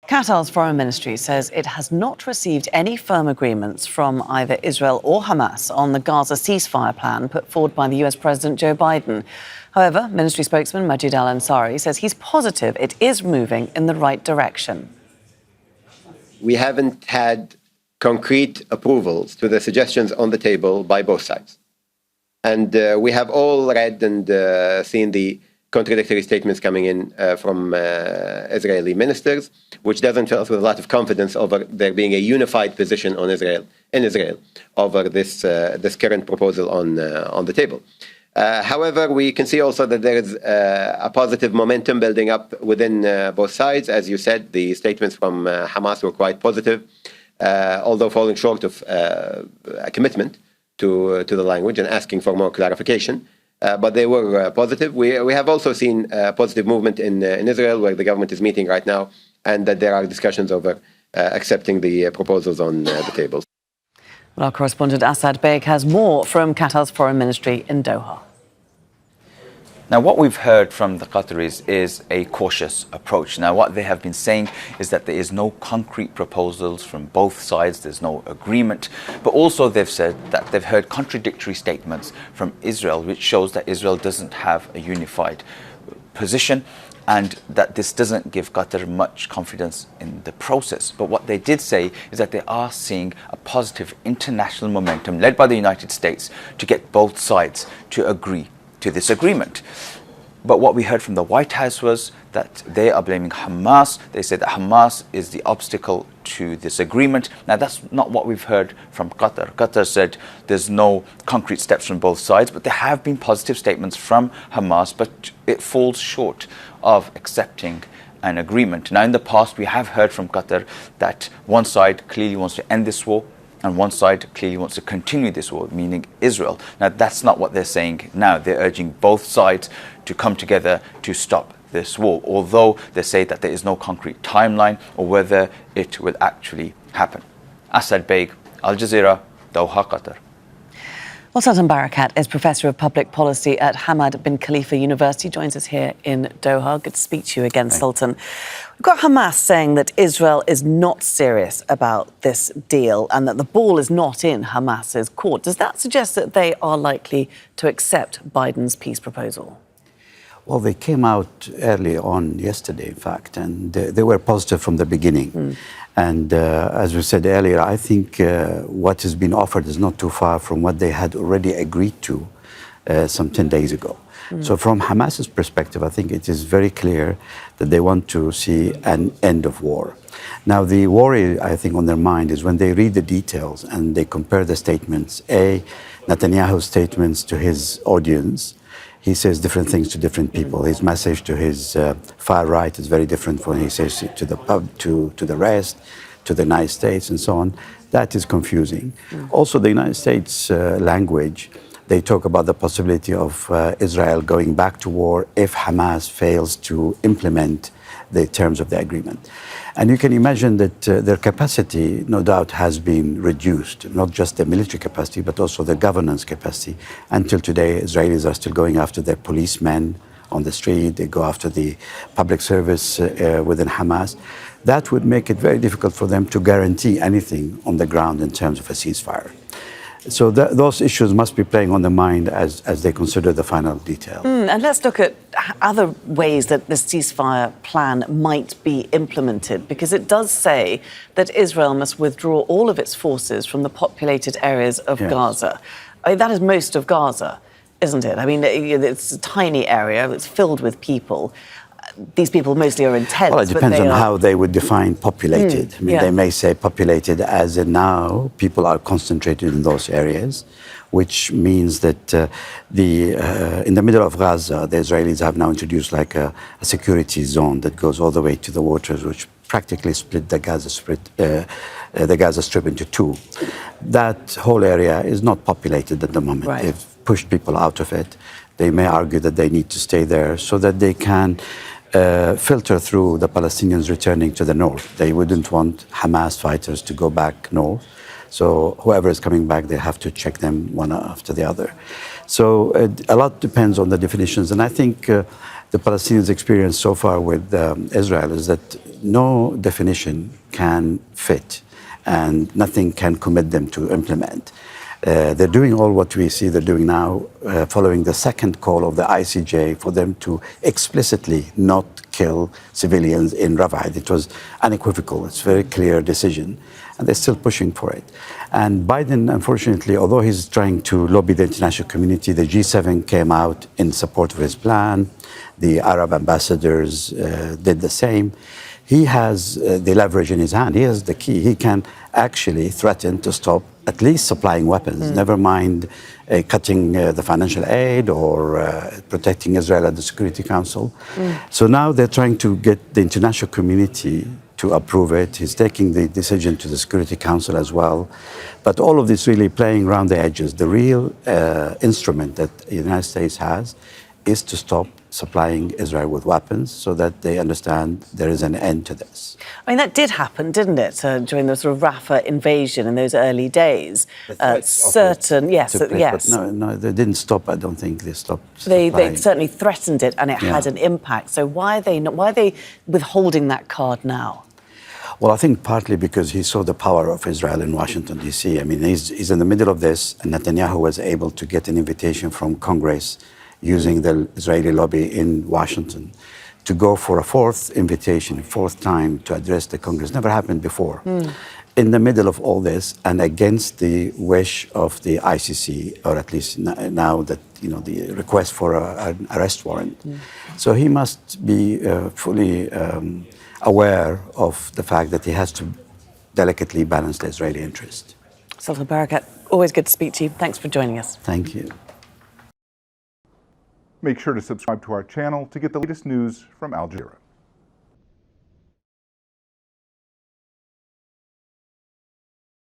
Qatar's foreign ministry says it has not received any firm agreements from either Israel or Hamas on the Gaza ceasefire plan put forward by the US President Joe Biden. However, ministry spokesman Majed al-Ansari says he's positive it is moving in the right direction. We haven't had concrete approvals to the suggestions on the table by both sides. And we have all read and seen the contradictory statements coming in from Israeli ministers, which doesn't fill us with a lot of confidence over there being a unified position on Israel over this current proposal on the table. However, we can see also that there is a positive momentum building up within both sides. As you said, the statements from Hamas were quite positive, although falling short of a commitment to the language and asking for more clarification. But they were positive. We have also seen positive movement in Israel, where the government is meeting right now, and that there are discussions over accepting the proposals on the table. Well, our correspondent Baig has more from Qatar's foreign ministry in Doha. Now, what we've heard from the Qataris is a cautious approach. Now, what they have been saying is that there is no concrete proposals from both sides, there's no agreement, but also they've said that they've heard contradictory statements from Israel, which shows that Israel doesn't have a unified position and that this doesn't give Qatar much confidence in the process. But what they did say is that they are seeing a positive international momentum led by the United States to get both sides to agree to this agreement. But what we heard from the White House was that they are blaming Hamas. They said that Hamas is the obstacle to this agreement. Now, that's not what we've heard from Qatar. Qatar said there's no concrete steps from both sides, but there have been positive statements from Hamas, but it falls short of accepting an agreement. Now, in the past, we have heard from Qatar that one side clearly wants to end this war, and one side clearly wants to continue this war, meaning Israel. Now, that's not what they're saying now. They're urging both sides to come together to stop this war, although they say that there is no concrete timeline or whether it will actually happen. Baig, Al Jazeera, Doha, Qatar. Well, Sultan Barakat is Professor of Public Policy at Hamad bin Khalifa University, joins us here in Doha. Good to speak to you again, Sultan. We've got Hamas saying that Israel is not serious about this deal and that the ball is not in Hamas's court. Does that suggest that they are likely to accept Biden's peace proposal? Well, they came out early on yesterday, in fact, and they were positive from the beginning. And as we said earlier, I think what has been offered is not too far from what they had already agreed to some 10 days ago. So from Hamas's perspective, I think it is very clear that they want to see an end of war. Now, the worry, I think, on their mind is when they read the details and they compare the statements. Netanyahu's statements to his audience, he says different things to different people. His message to his far right is very different from what he says to the rest, to the United States, and so on. That is confusing. Also, the United States language, they talk about the possibility of Israel going back to war if Hamas fails to implement the terms of the agreement. And you can imagine that their capacity, no doubt, has been reduced, not just the military capacity, but also the governance capacity. Until today, Israelis are still going after their policemen on the street. They go after the public service within Hamas. That would make it very difficult for them to guarantee anything on the ground in terms of a ceasefire. So those issues must be playing on the mind as they consider the final detail. And let's look at other ways that the ceasefire plan might be implemented, because it does say that Israel must withdraw all of its forces from the populated areas of Gaza. I mean, that is most of Gaza, isn't it? I mean, it's a tiny area, it's filled with people. These people mostly are in tents. Well, it depends on how they would define populated. I mean, they may say populated as in now people are concentrated in those areas, which means that in the middle of Gaza, the Israelis have now introduced like a security zone that goes all the way to the waters, which practically split the Gaza Strip into two. That whole area is not populated at the moment. Right. They've pushed people out of it. They may argue that they need to stay there so that they can filter through the Palestinians returning to the north. They wouldn't want Hamas fighters to go back north. So whoever is coming back, they have to check them one after the other. So a lot depends on the definitions. And I think the Palestinians' experience so far with Israel is that no definition can fit and nothing can commit them to implement. They're doing all what we see they're doing now, following the second call of the ICJ for them to explicitly not kill civilians in Rafah. It was unequivocal. It's a very clear decision, and they're still pushing for it. And Biden, unfortunately, although he's trying to lobby the international community, the G7 came out in support of his plan. The Arab ambassadors did the same. He has the leverage in his hand. He has the key. He can actually threaten to stop at least supplying weapons, never mind cutting the financial aid or protecting Israel at the Security Council. So now they're trying to get the international community to approve it. He's taking the decision to the Security Council as well. But all of this really playing around the edges. The real instrument that the United States has is to stop supplying Israel with weapons so that they understand there is an end to this. I mean, that did happen, didn't it, during the sort of Rafah invasion in those early days? Yes. No, they didn't stop. I don't think they stopped. They certainly threatened it, and it had an impact. So why are they withholding that card now? Well, I think partly because he saw the power of Israel in Washington, D.C. I mean, he's in the middle of this, and Netanyahu was able to get an invitation from Congress using the Israeli lobby in Washington to go for a fourth invitation, fourth time to address the Congress. Never happened before. In the middle of all this and against the wish of the ICC, or at least now that, the request for an arrest warrant. So he must be fully aware of the fact that he has to delicately balance the Israeli interest. Sultan Barakat, always good to speak to you. Thanks for joining us. Thank you. Make sure to subscribe to our channel to get the latest news from Al Jazeera.